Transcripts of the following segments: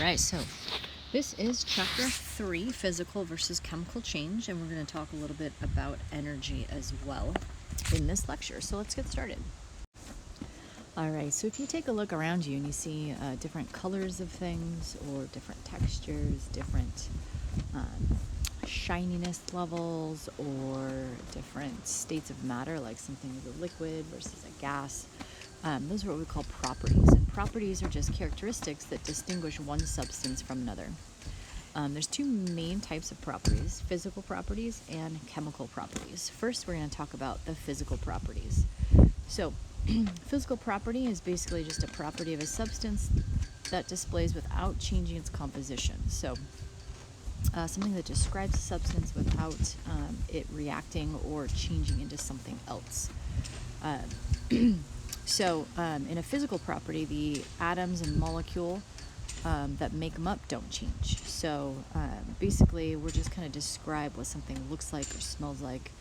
right, so this is chapter 3, physical versus chemical change, and we're going to talk a little bit about energy as well in this lecture. So let's get started. All right, so if you take a look around you and you see different colors of things or different textures, different shininess levels, or different states of matter, like something is a liquid versus a gas, those are what we call properties. And properties are just characteristics that distinguish one substance from another. There's two main types of properties: physical properties and chemical properties. First, we're going to talk about the physical properties. So physical property is basically just a property of a substance that displays without changing its composition. So something that describes a substance without it reacting or changing into something else. So in a physical property, the atoms and molecule that make them up don't change. So basically, we're just kind of describe what something looks like or smells like.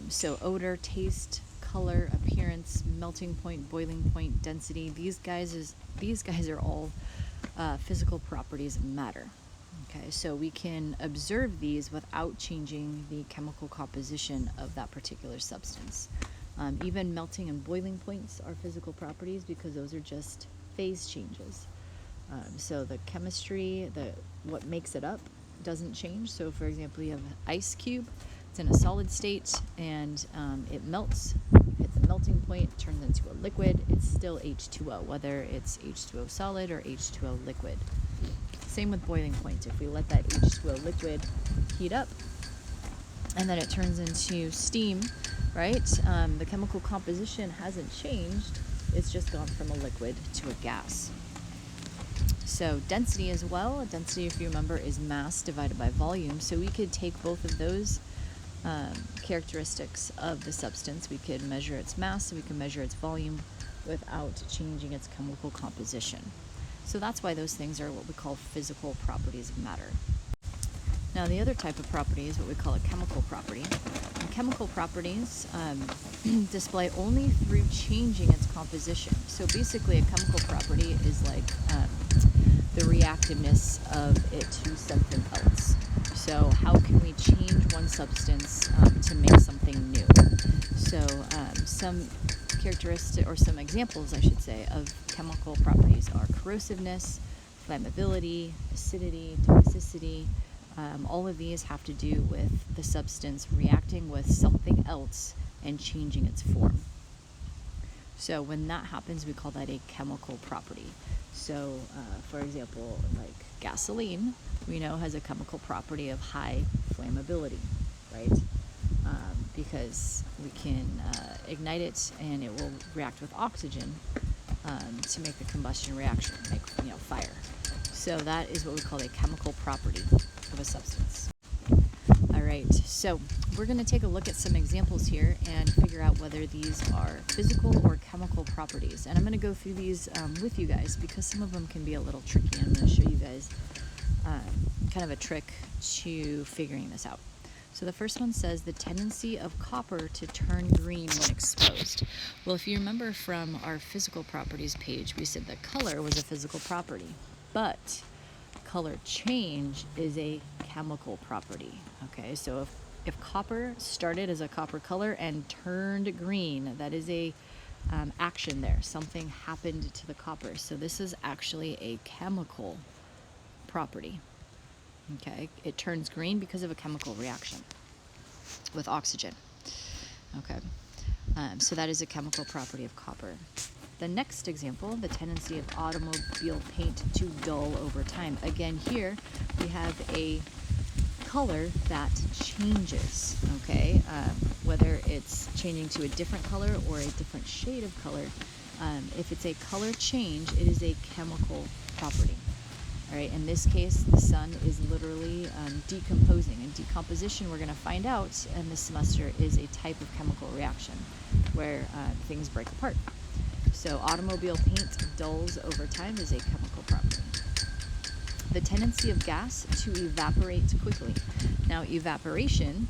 So odor, taste, color, appearance, melting point, boiling point, density, these guys are all physical properties of matter. Okay, so we can observe these without changing the chemical composition of that particular substance. Even melting and boiling points are physical properties because those are just phase changes. So the chemistry, what makes it up, doesn't change. So for example, you have an ice cube. It's in a solid state and it melts, hits a melting point, turns into a liquid. It's still H2O, whether it's H2O solid or H2O liquid. Same with boiling point. If we let that H2O liquid heat up and then it turns into steam, right? The chemical composition hasn't changed. It's just gone from a liquid to a gas. So density as well. Density, if you remember, is mass divided by volume. So we could take both of those characteristics of the substance. We could measure its mass, we can measure its volume without changing its chemical composition. So that's why those things are what we call physical properties of matter. Now the other type of property is what we call a chemical property. And chemical properties display only through changing its composition. So basically a chemical property is like the reactiveness of it to something else. So how can we change one substance to make something new? So some characteristics, or some examples, I should say, of chemical properties are corrosiveness, flammability, acidity, toxicity. All of these have to do with the substance reacting with something else and changing its form. So when that happens, we call that a chemical property. So for example, like gasoline, we know has a chemical property of high flammability, right? Because we can ignite it and it will react with oxygen to make the combustion reaction, make fire. So that is what we call a chemical property of a substance. All right, so we're going to take a look at some examples here and figure out whether these are physical or chemical properties. And I'm going to go through these with you guys because some of them can be a little tricky. I'm going to show you guys kind of a trick to figuring this out. So the first one says the tendency of copper to turn green when exposed. Well, if you remember from our physical properties page, we said that color was a physical property, but color change is a chemical property. Okay, so if copper started as a copper color and turned green, that is a action there. Something happened to the copper. So this is actually a chemical property. Okay, it turns green because of a chemical reaction with oxygen. Okay, so that is a chemical property of copper. The next example, the tendency of automobile paint to dull over time. Again, here we have a color that changes, okay? Whether it's changing to a different color or a different shade of color. If it's a color change, it is a chemical property. All right, in this case, the sun is literally decomposing. And decomposition, we're going to find out in this semester, is a type of chemical reaction where things break apart. So automobile paint dulls over time is a chemical property. The tendency of gas to evaporate quickly. Now, evaporation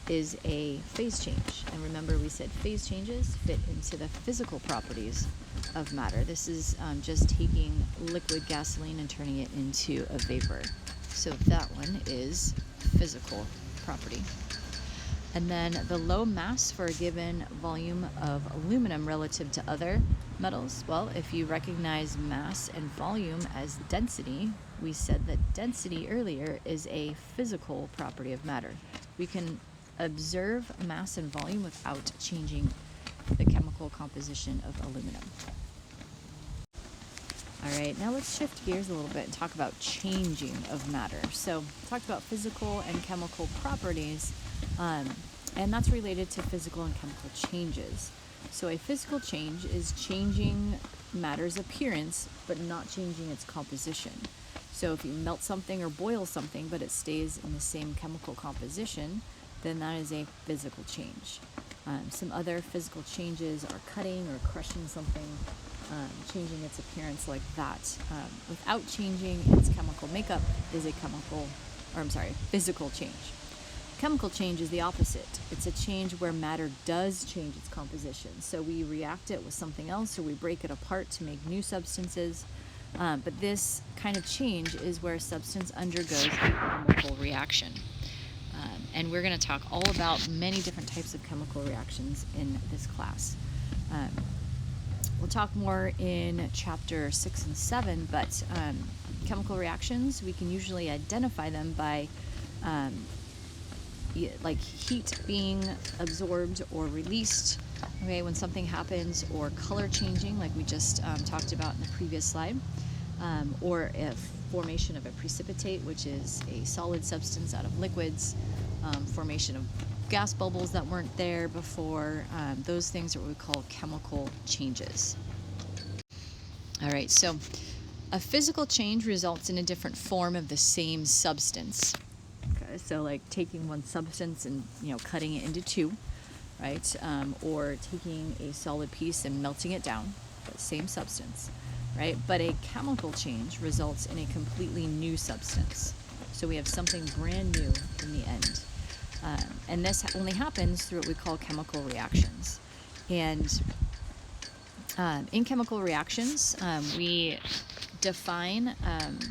is a phase change. And remember, we said phase changes fit into the physical properties of matter. This is just taking liquid gasoline and turning it into a vapor. So that one is physical property. And then the low mass for a given volume of aluminum relative to other metals. Well, if you recognize mass and volume as density, we said that density earlier is a physical property of matter. We can observe mass and volume without changing the chemical composition of aluminum. All right, now let's shift gears a little bit and talk about changing of matter. So, talked about physical and chemical properties, and that's related to physical and chemical changes. So, a physical change is changing matter's appearance, but not changing its composition. So, if you melt something or boil something, but it stays in the same chemical composition, then that is a physical change. Some other physical changes are cutting or crushing something, changing its appearance like that, without changing its chemical makeup is a physical change. Chemical change is the opposite. It's a change where matter does change its composition. So we react it with something else, or we break it apart to make new substances. But this kind of change is where a substance undergoes a chemical reaction. And we're going to talk all about many different types of chemical reactions in this class. We'll talk more in chapter 6 and 7, but chemical reactions, we can usually identify them by like heat being absorbed or released, okay, when something happens, or color changing, like we just talked about in the previous slide, or if formation of a precipitate, which is a solid substance out of liquids, formation of gas bubbles that weren't there before. Those things are what we call chemical changes. All right, so a physical change results in a different form of the same substance. Okay, so like taking one substance and cutting it into two, right? Or taking a solid piece and melting it down, but same substance, right? But a chemical change results in a completely new substance. So we have something brand new in the end. And this only happens through what we call chemical reactions. And in chemical reactions, we define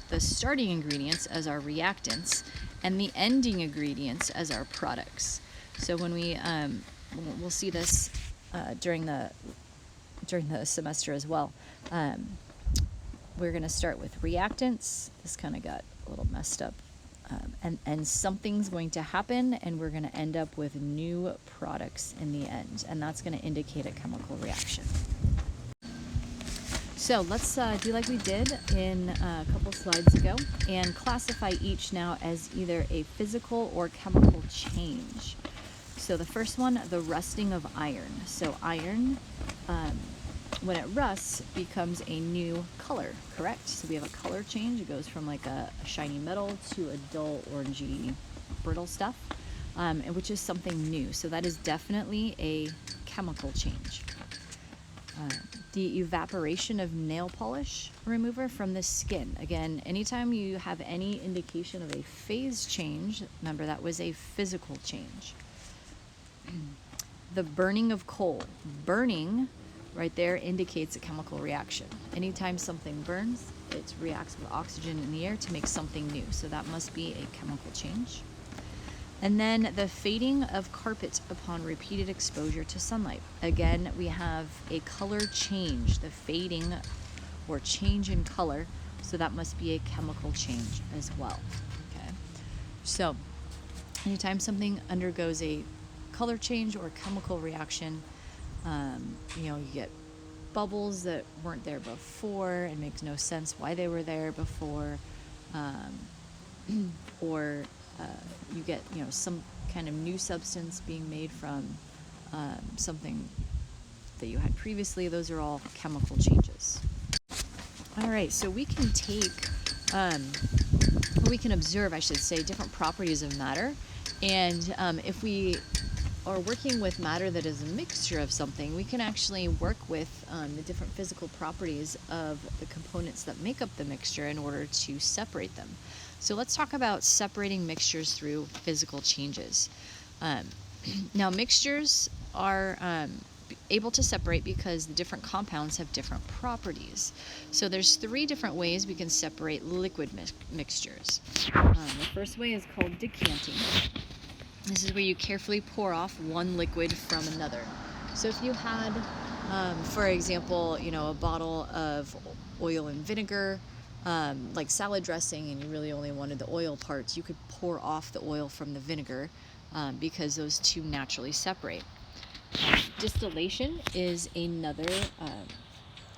the starting ingredients as our reactants and the ending ingredients as our products. So when we'll see this during the semester as well. We're going to start with reactants. This kind of got a little messed up. And something's going to happen, and we're going to end up with new products in the end, and that's going to indicate a chemical reaction. So let's do like we did in a couple slides ago and classify each now as either a physical or chemical change. So the first one, the rusting of iron. So iron, when it rusts, becomes a new color, correct? So we have a color change. It goes from like a shiny metal to a dull orangey brittle stuff, and which is something new. So that is definitely a chemical change. The evaporation of nail polish remover from the skin. Again, anytime you have any indication of a phase change, remember that was a physical change. The burning of coal. Burning right there indicates a chemical reaction. Anytime something burns, it reacts with oxygen in the air to make something new. So that must be a chemical change. And then the fading of carpet upon repeated exposure to sunlight. Again, we have a color change, the fading or change in color. So that must be a chemical change as well. Okay. So anytime something undergoes a color change or chemical reaction, you get bubbles that weren't there before. It makes no sense why they were there before, or you get some kind of new substance being made from something that you had previously. Those are all chemical changes. All right, so we can observe, I should say, different properties of matter, and if we are working with matter that is a mixture of something, we can actually work with the different physical properties of the components that make up the mixture in order to separate them. So let's talk about separating mixtures through physical changes. Now, mixtures are able to separate because the different compounds have different properties. So there's 3 different ways we can separate liquid mixtures. The first way is called decanting. This is where you carefully pour off one liquid from another. So if you had, for example, a bottle of oil and vinegar, like salad dressing, and you really only wanted the oil parts, you could pour off the oil from the vinegar because those two naturally separate. Distillation is another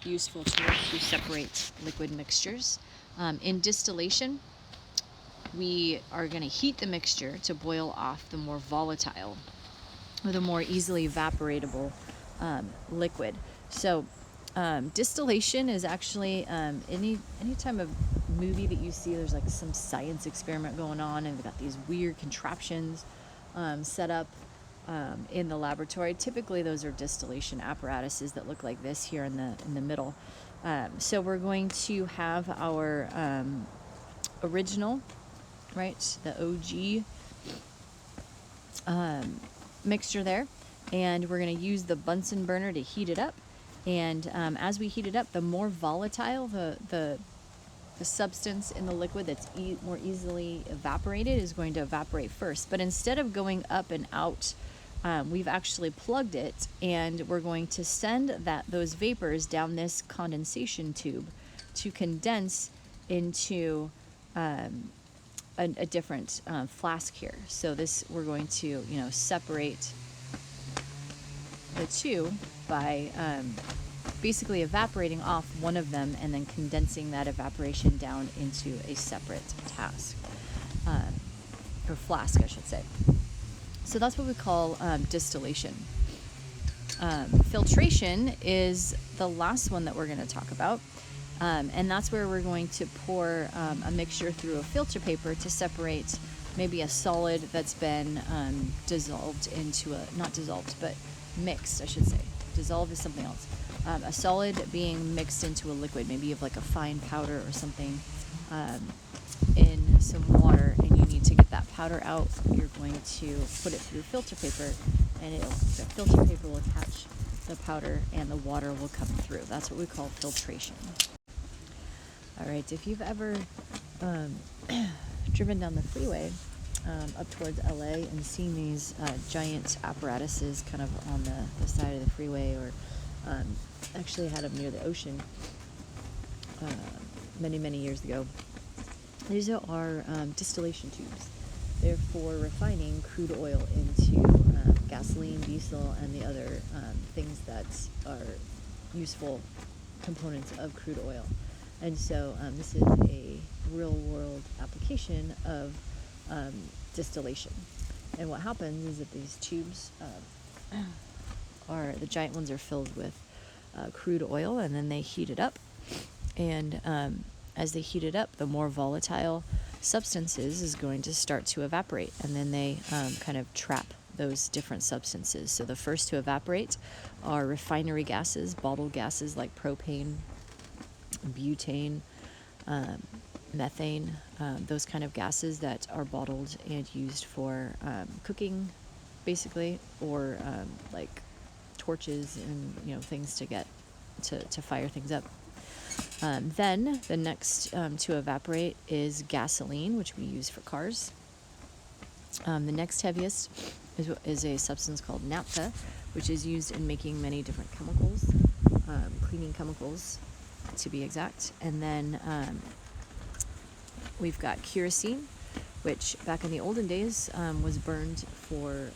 useful tool to separate liquid mixtures. In distillation, we are going to heat the mixture to boil off the more volatile or the more easily evaporatable liquid. So distillation is actually any time of movie that you see, there's like some science experiment going on, and they've got these weird contraptions set up in the laboratory. Typically, those are distillation apparatuses that look like this here in the middle. So we're going to have our original, right, the OG mixture there, and we're going to use the Bunsen burner to heat it up. And as we heat it up, the more volatile the substance in the liquid that's more easily evaporated is going to evaporate first. But instead of going up and out, we've actually plugged it, and we're going to send those vapors down this condensation tube to condense into a different flask here. So we're going to separate the two by basically evaporating off one of them and then condensing that evaporation down into a separate task, or flask, I should say. So that's what we call distillation. Filtration is the last one that we're going to talk about, and that's where we're going to pour a mixture through a filter paper to separate maybe a solid that's been dissolved into not dissolved, but mixed, I should say. Dissolved is something else. A solid being mixed into a liquid. Maybe you have like a fine powder or something in some water, and you need to get that powder out. You're going to put it through filter paper, and the filter paper will catch the powder and the water will come through. That's what we call filtration. All right, if you've ever driven down the freeway up towards LA and seen these giant apparatuses kind of on the side of the freeway, or actually had them near the ocean many years ago. These are distillation tubes. They're for refining crude oil into gasoline, diesel, and the other things that are useful components of crude oil. And so this is a real-world application of distillation. And what happens is that these tubes the giant ones are filled with crude oil, and then they heat it up. And as they heat it up, the more volatile substances is going to start to evaporate, and then they kind of trap those different substances. So the first to evaporate are refinery gases, bottled gases like propane, butane, methane, those kind of gases that are bottled and used for cooking, basically, or like torches and things to get to fire things up. Then the next to evaporate is gasoline, which we use for cars. The next heaviest is a substance called naphtha, which is used in making many different chemicals, cleaning chemicals to be exact. And then we've got kerosene, which back in the olden days was burned for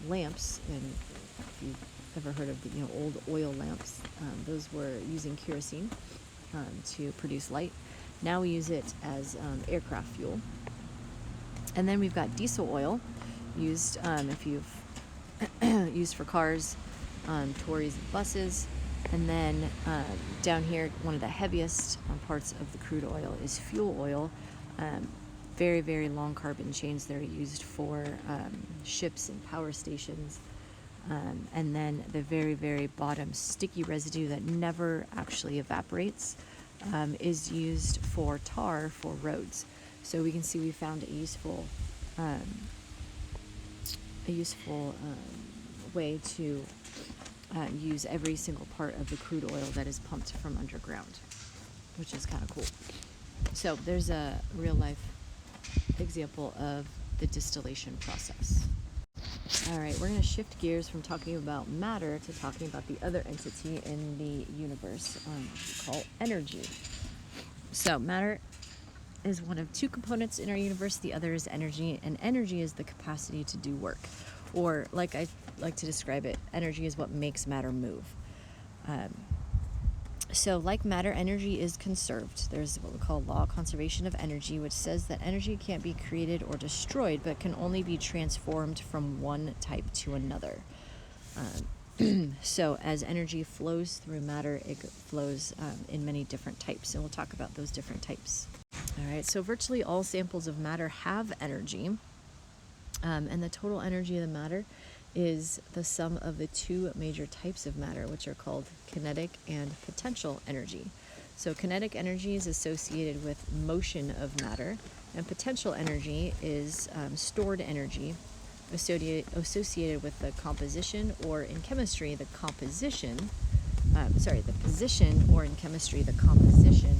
lamps. And if you've ever heard of the old oil lamps, those were using kerosene to produce light. Now we use it as aircraft fuel. And then we've got diesel oil, used if you've used for cars, tories and buses. And then down here, one of the heaviest parts of the crude oil is fuel oil. Very, very long carbon chains that are used for ships and power stations. And then the very, very bottom sticky residue that never actually evaporates is used for tar for roads. So we can see we found a useful a useful way to use every single part of the crude oil that is pumped from underground, which is kind of cool. So there's a real life example of the distillation process. All right, we're going to shift gears from talking about matter to talking about the other entity in the universe, we call energy. So matter is one of two components in our universe. The other is energy, and energy is the capacity to do work. Or, like I like to describe it, energy is what makes matter move. So like matter, energy is conserved. There's what we call law of conservation of energy, which says that energy can't be created or destroyed, but can only be transformed from one type to another. So as energy flows through matter, it flows in many different types, and we'll talk about those different types. All right, so virtually all samples of matter have energy, and the total energy of the matter is the sum of the two major types of matter, which are called kinetic and potential energy. So kinetic energy is associated with motion of matter, and potential energy is stored energy associated with the composition, or in chemistry, the composition, the position, or in chemistry, the composition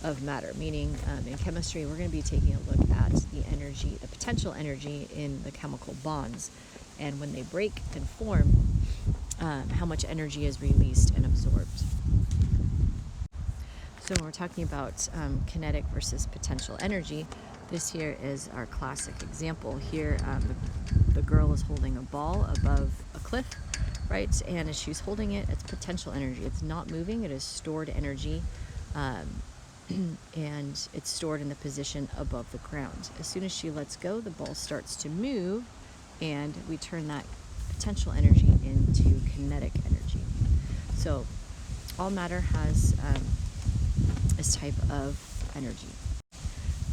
of matter. Meaning, in chemistry, we're going to be taking a look at the energy, the potential energy in the chemical bonds, and when they break and form, how much energy is released and absorbed. So when we're talking about kinetic versus potential energy, this here is our classic example. Here, the girl is holding a ball above a cliff, right? And as she's holding it, it's potential energy. It's not moving, it is stored energy, and it's stored in the position above the ground. As soon as she lets go, the ball starts to move, and we turn that potential energy into kinetic energy. So all matter has this type of energy.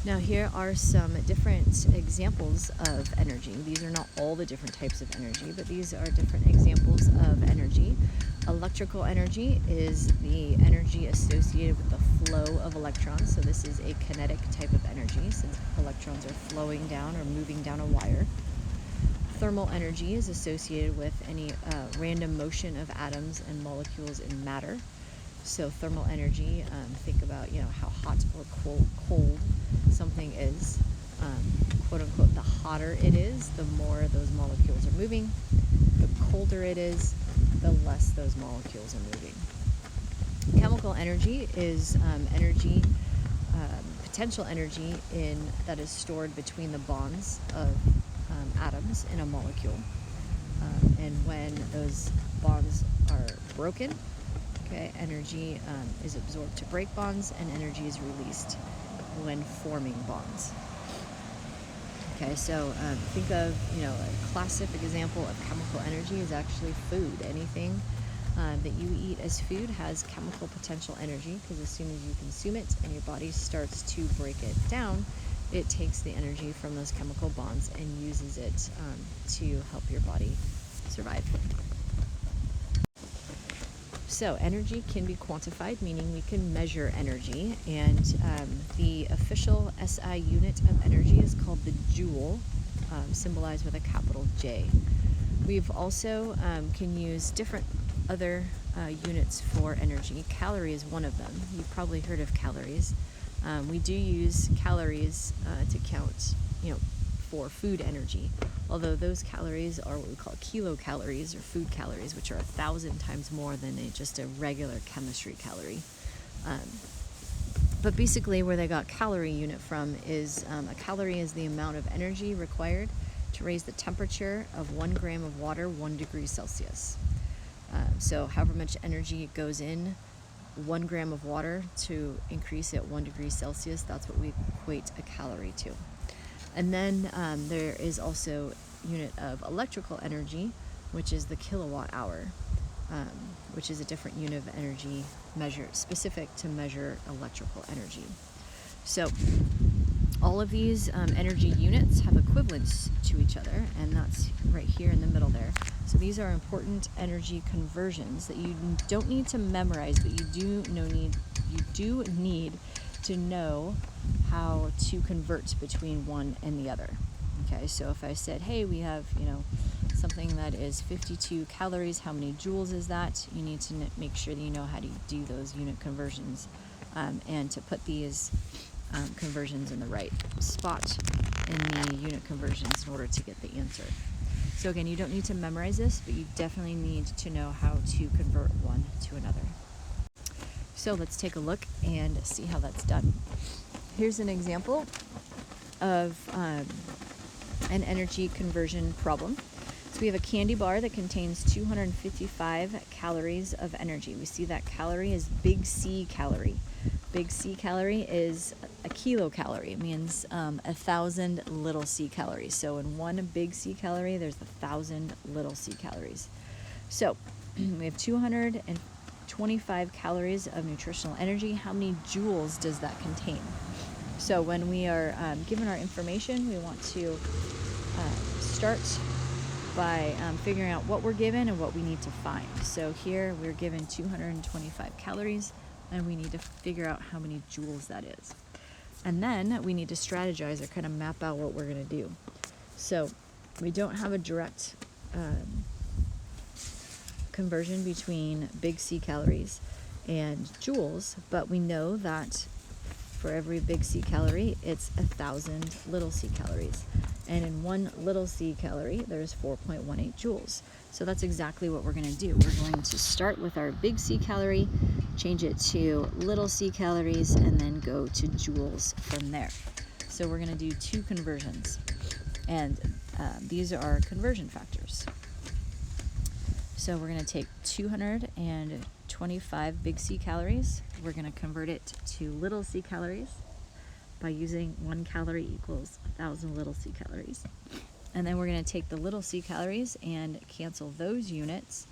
Now here are some different examples of energy. These are not all the different types of energy, but these are different examples of energy. Electrical energy is the energy associated with the flow of electrons. So this is a kinetic type of energy, since electrons are flowing down or moving down a wire. Thermal energy is associated with any random motion of atoms and molecules in matter. So thermal energy, think about how hot or cold something is. Quote unquote, the hotter it is, the more those molecules are moving. The colder it is, the less those molecules are moving. Chemical energy is energy, potential energy that is stored between the bonds of atoms in a molecule. And when those bonds are broken, energy is absorbed to break bonds, and energy is released when forming bonds. So think of, a classic example of chemical energy is actually food. Anything that you eat as food has chemical potential energy, because as soon as you consume it and your body starts to break it down, it takes the energy from those chemical bonds and uses it to help your body survive. So energy can be quantified, meaning we can measure energy, and the official SI unit of energy is called the joule, symbolized with a capital J. We've also can use different other units for energy. Calorie is one of them. You've probably heard of calories. We do use calories to count, for food energy, although those calories are what we call kilocalories, or food calories, which are 1,000 times more than just a regular chemistry calorie. But basically where they got calorie unit from is a calorie is the amount of energy required to raise the temperature of 1 gram of water 1 degree Celsius. So however much energy goes in 1 gram of water to increase it 1 degree Celsius, that's what we equate a calorie to. And then there is also a unit of electrical energy, which is the kilowatt hour, which is a different unit of energy specific to measure electrical energy. So all of these energy units have equivalents to each other, and that's right here in the middle there. So these are important energy conversions that you don't need to memorize, but you do need to know how to convert between one and the other. So if I said, hey, we have something that is 52 calories, how many joules is that? You need to make sure that you know how to do those unit conversions and to put these conversions in the right spot in the unit conversions in order to get the answer. So again, you don't need to memorize this, but you definitely need to know how to convert one to another. So let's take a look and see how that's done. Here's an example of an energy conversion problem. So we have a candy bar that contains 255 calories of energy. We see that calorie is big C calorie. Big C calorie is a kilocalorie. It means 1,000 little C calories. So in one big C calorie, there's 1,000 little C calories. So we have 225 calories of nutritional energy. How many joules does that contain? So when we are given our information, we want to start by figuring out what we're given and what we need to find. So here we're given 225 calories, and we need to figure out how many joules that is. And then we need to strategize or kind of map out what we're going to do. So we don't have a direct conversion between big C calories and joules, but we know that for every big C calorie, it's 1,000 little C calories. And in one little C calorie, there's 4.18 joules. So that's exactly what we're going to do. We're going to start with our big C calorie, change it to little C calories, and then go to joules from there. So we're going to do two conversions. And these are our conversion factors. So we're going to take 225 big C calories. We're going to convert it to little C calories by using 1 calorie equals 1,000 little C calories. And then we're going to take the little C calories and cancel those units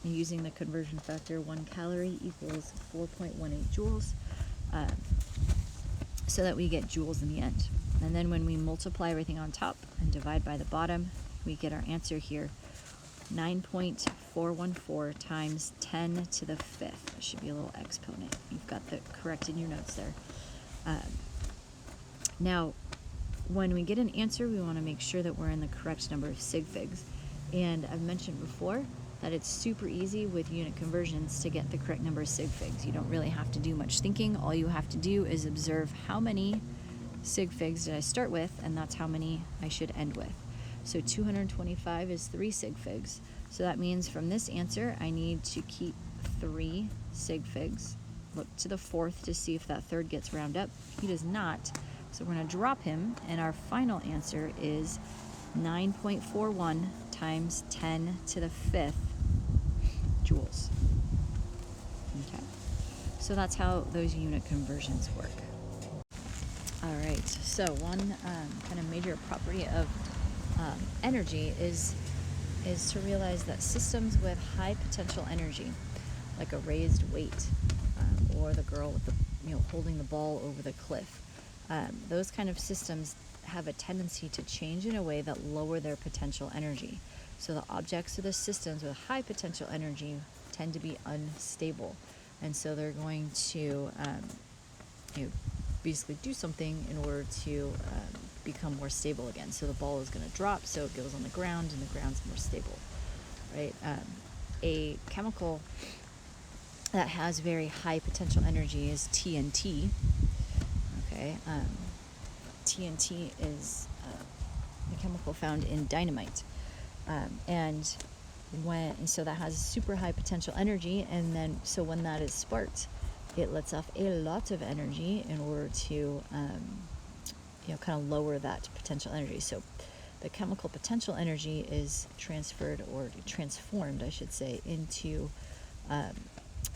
using the conversion factor 1 calorie equals 4.18 joules so that we get joules in the end. And then when we multiply everything on top and divide by the bottom, we get our answer here. 9.414 times 10 to the 5th. That should be a little exponent. You've got the correct in your notes there. Now, when we get an answer, we want to make sure that we're in the correct number of sig figs. And I've mentioned before that it's super easy with unit conversions to get the correct number of sig figs. You don't really have to do much thinking. All you have to do is observe how many sig figs did I start with, and that's how many I should end with. So 225 is 3 sig figs. So that means from this answer, I need to keep 3 sig figs. Look to the 4th to see if that 3rd gets rounded up. He does not. So we're going to drop him, and our final answer is 9.41 times 10 to the 5th joules. Okay. So that's how those unit conversions work. All right. So one kind of major property of energy is to realize that systems with high potential energy, like a raised weight, or the girl with the holding the ball over the cliff, those kind of systems have a tendency to change in a way that lower their potential energy. So the objects or the systems with high potential energy tend to be unstable, and so they're going to basically do something in order to become more stable again. So the ball is going to drop, so it goes on the ground, and the ground's more stable, right? A chemical that has very high potential energy is TNT. Okay, TNT is a chemical found in dynamite, and so that has super high potential energy, and then so when that is sparked, it lets off a lot of energy in order to kind of lower that potential energy. So the chemical potential energy is transferred, or transformed, I should say, into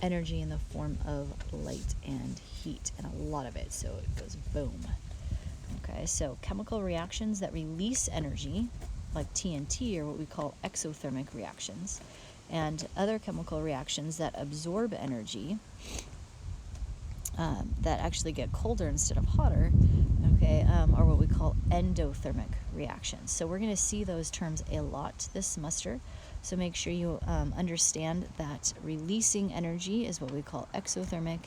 energy in the form of light and heat, and a lot of it, so it goes boom. Okay, so chemical reactions that release energy, like TNT, are what we call exothermic reactions, and other chemical reactions that absorb energy, that actually get colder instead of hotter, are what we call endothermic reactions. So we're going to see those terms a lot this semester. So make sure you understand that releasing energy is what we call exothermic,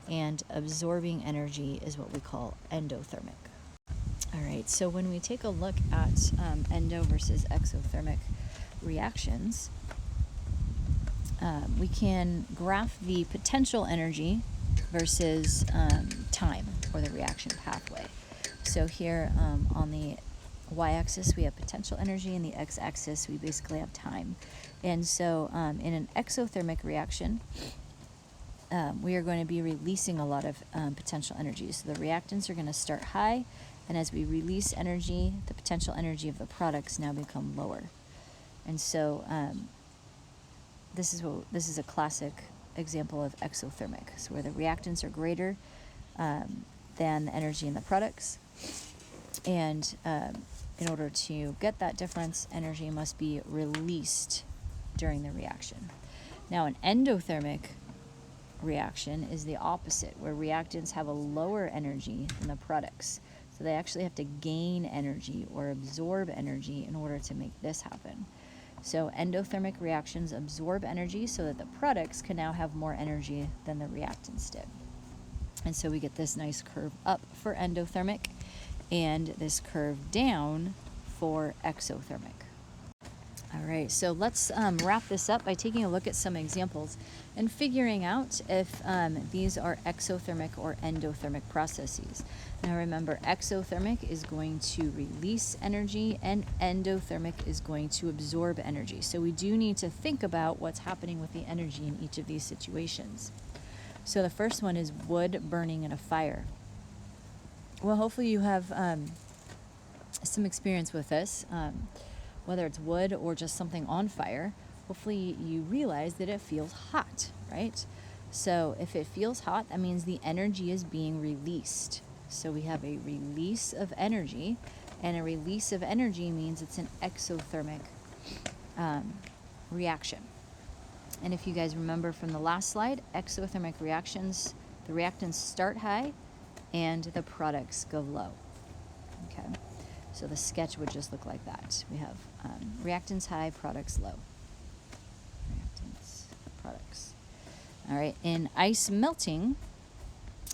and absorbing energy is what we call endothermic. All right, so when we take a look at endo versus exothermic reactions, we can graph the potential energy versus time, or the reaction pathway. So here on the y-axis we have potential energy, and the x-axis we basically have time. And so in an exothermic reaction, we are going to be releasing a lot of potential energy. So the reactants are going to start high, and as we release energy, the potential energy of the products now become lower. And so this is a classic example of exothermic, so where the reactants are greater than the energy in the products. And in order to get that difference, energy must be released during the reaction. Now, an endothermic reaction is the opposite, where reactants have a lower energy than the products. So they actually have to gain energy or absorb energy in order to make this happen. So endothermic reactions absorb energy so that the products can now have more energy than the reactants did. And so we get this nice curve up for endothermic and this curve down for exothermic. All right, so let's wrap this up by taking a look at some examples and figuring out if these are exothermic or endothermic processes. Now remember, exothermic is going to release energy and endothermic is going to absorb energy. So we do need to think about what's happening with the energy in each of these situations. So the first one is wood burning in a fire. Well, hopefully you have some experience with this. Whether it's wood or just something on fire, hopefully you realize that it feels hot, right? So if it feels hot, that means the energy is being released. So we have a release of energy, and a release of energy means it's an exothermic reaction. And if you guys remember from the last slide, exothermic reactions, the reactants start high and the products go low. Okay. So the sketch would just look like that. We have reactants high, products low. Reactants, products. All right, in ice melting,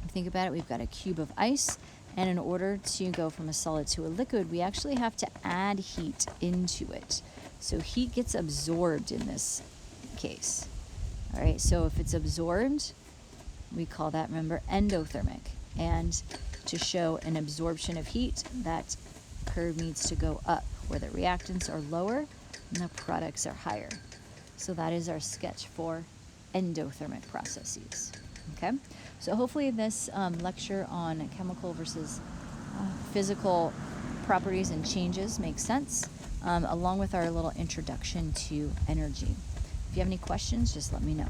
think about it, we've got a cube of ice, and in order to go from a solid to a liquid, we actually have to add heat into it. So heat gets absorbed in this case. All right, so if it's absorbed, we call that, remember, endothermic. And to show an absorption of heat, that curve needs to go up, where the reactants are lower and the products are higher. So that is our sketch for endothermic processes. Okay, so hopefully this lecture on chemical versus physical properties and changes makes sense, along with our little introduction to energy. If you have any questions, just let me know.